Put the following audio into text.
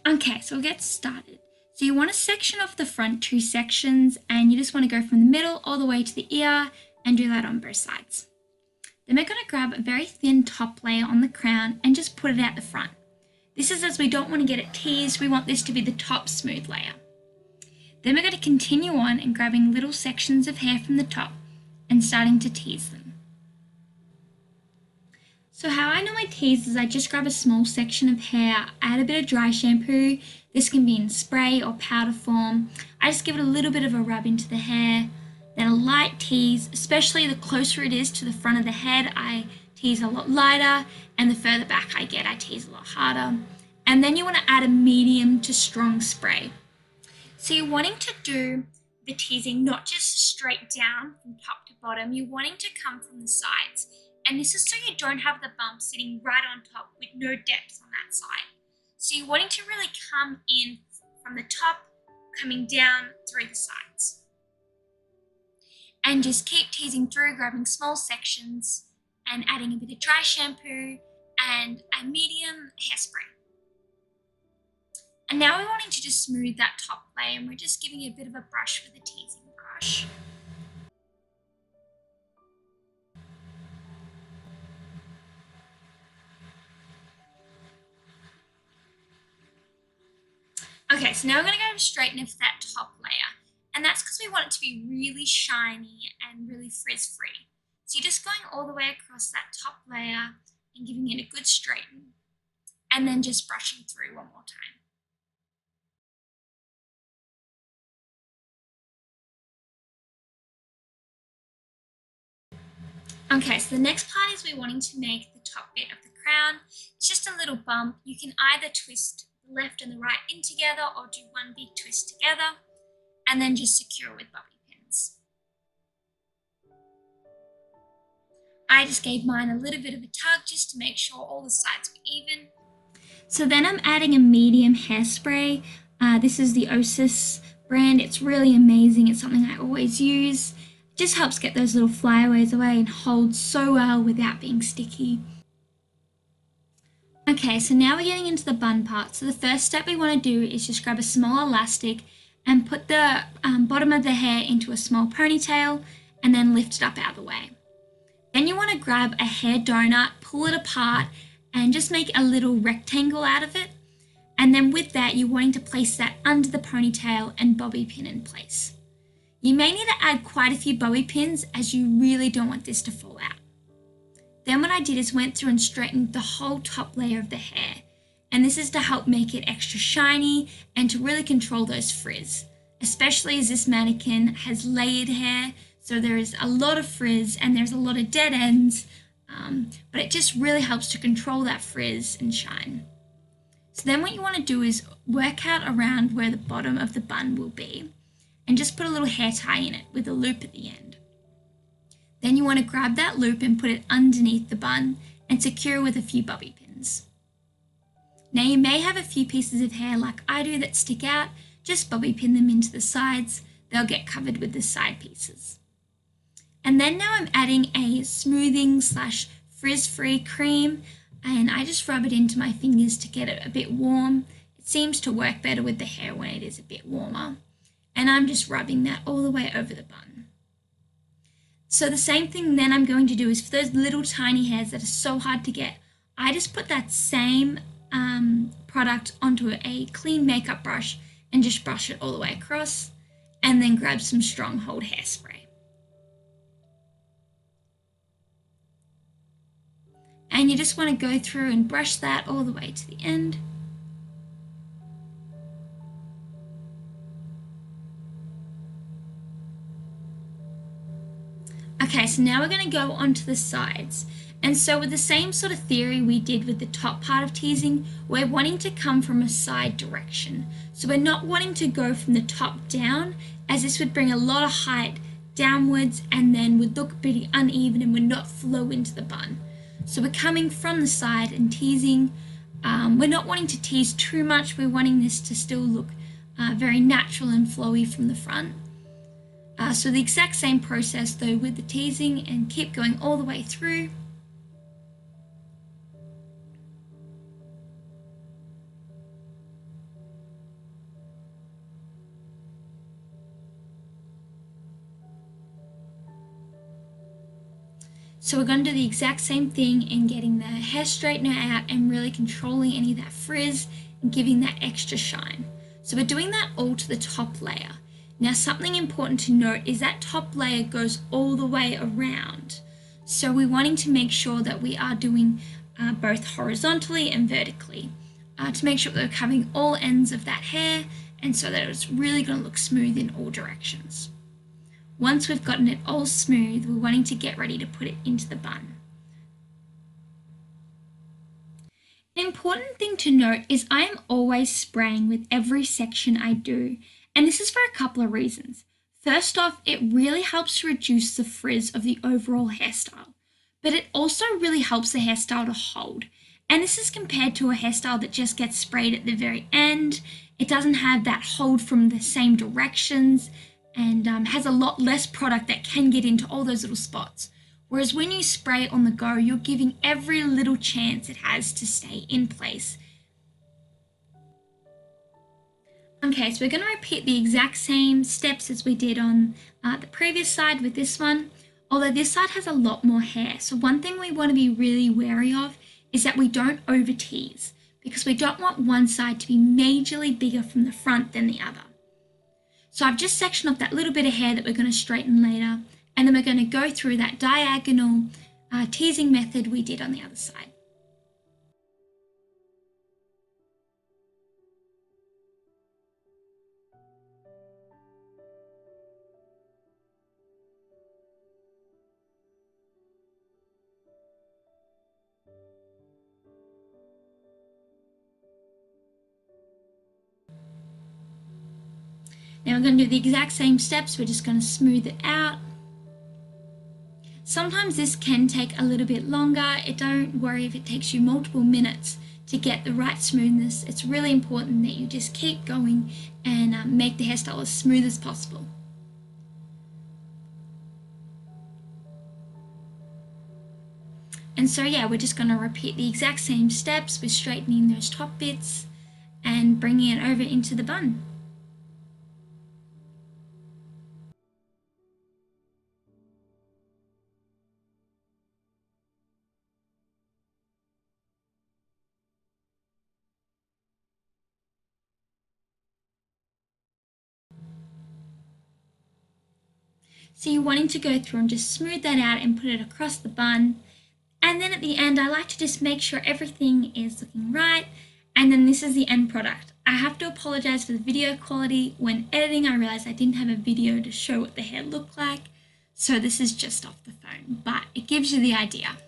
Okay, so we'll get started. So you want to section off the front 2 sections, and you just want to go from the middle all the way to the ear and do that on both sides. Then we're going to grab a very thin top layer on the crown and just put it out the front. This is as we don't want to get it teased, we want this to be the top smooth layer. Then we're going to continue on and grabbing little sections of hair from the top and starting to tease them. So how I normally tease is I just grab a small section of hair, add a bit of dry shampoo. This can be in spray or powder form. I just give it a little bit of a rub into the hair, then a light tease, especially the closer it is to the front of the head, I tease a lot lighter, and the further back I get, I tease a lot harder. And then you want to add a medium to strong spray. So you're wanting to do the teasing not just straight down from top to bottom, you're wanting to come from the sides. And this is so you don't have the bump sitting right on top with no depth on that side. So you're wanting to really come in from the top, coming down through the sides. And just keep teasing through, grabbing small sections and adding a bit of dry shampoo and a medium hairspray. And now we're wanting to just smooth that top layer, and we're just giving it a bit of a brush with a teasing brush. Okay, so now we're going to go straighten up that top layer, and that's because we want it to be really shiny and really frizz-free. So you're just going all the way across that top layer and giving it a good straighten, and then just brushing through one more time. Okay, so the next part is we're wanting to make the top bit of the crown. It's just a little bump. You can either twist the left and the right in together or do one big twist together and then just secure with bobby pins. I just gave mine a little bit of a tug just to make sure all the sides were even. So then I'm adding a medium hairspray. This is the Osis brand. It's really amazing. It's something I always use. Just helps get those little flyaways away and holds so well without being sticky. Okay, so now we're getting into the bun part. So the first step we want to do is just grab a small elastic and put the bottom of the hair into a small ponytail and then lift it up out of the way. Then you want to grab a hair donut, pull it apart and just make a little rectangle out of it. And then with that, you're wanting to place that under the ponytail and bobby pin in place. You may need to add quite a few bobby pins as you really don't want this to fall out. Then what I did is went through and straightened the whole top layer of the hair. And this is to help make it extra shiny and to really control those frizz, especially as this mannequin has layered hair. So there is a lot of frizz and there's a lot of dead ends, but it just really helps to control that frizz and shine. So then what you want to do is work out around where the bottom of the bun will be and just put a little hair tie in it with a loop at the end. Then you want to grab that loop and put it underneath the bun and secure with a few bobby pins. Now you may have a few pieces of hair like I do that stick out, just bobby pin them into the sides, they'll get covered with the side pieces. And then now I'm adding a smoothing / frizz-free cream and I just rub it into my fingers to get it a bit warm. It seems to work better with the hair when it is a bit warmer. And I'm just rubbing that all the way over the bun. So the same thing then I'm going to do is for those little tiny hairs that are so hard to get, I just put that same product onto a clean makeup brush and just brush it all the way across and then grab some strong hold hairspray. And you just want to go through and brush that all the way to the end. Okay, so now we're going to go onto the sides. And so with the same sort of theory we did with the top part of teasing, we're wanting to come from a side direction. So we're not wanting to go from the top down, as this would bring a lot of height downwards and then would look pretty uneven and would not flow into the bun. So we're coming from the side and teasing. We're not wanting to tease too much. We're wanting this to still look very natural and flowy from the front. So the exact same process though with the teasing and keep going all the way through. So we're going to do the exact same thing in getting the hair straightener out and really controlling any of that frizz and giving that extra shine. So we're doing that all to the top layer. Now something important to note is that top layer goes all the way around. So we're wanting to make sure that we are doing both horizontally and vertically to make sure that we're covering all ends of that hair and so that it's really going to look smooth in all directions. Once we've gotten it all smooth, we're wanting to get ready to put it into the bun. An important thing to note is I am always spraying with every section I do, and this is for a couple of reasons. First off, it really helps to reduce the frizz of the overall hairstyle, but it also really helps the hairstyle to hold. And this is compared to a hairstyle that just gets sprayed at the very end. It doesn't have that hold from the same directions and has a lot less product that can get into all those little spots. Whereas when you spray it on the go, you're giving every little chance it has to stay in place. Okay, so we're going to repeat the exact same steps as we did on the previous side with this one, although this side has a lot more hair. So one thing we want to be really wary of is that we don't over tease, because we don't want one side to be majorly bigger from the front than the other. So I've just sectioned off that little bit of hair that we're going to straighten later, and then we're going to go through that diagonal teasing method we did on the other side. Now we're going to do the exact same steps, we're just going to smooth it out. Sometimes this can take a little bit longer. Don't worry if it takes you multiple minutes to get the right smoothness. It's really important that you just keep going and make the hairstyle as smooth as possible. And so yeah, we're just going to repeat the exact same steps. We're straightening those top bits and bringing it over into the bun. So you're wanting to go through and just smooth that out and put it across the bun. And then at the end, I like to just make sure everything is looking right. And then this is the end product. I have to apologize for the video quality. When editing, I realized I didn't have a video to show what the hair looked like. So this is just off the phone, but it gives you the idea.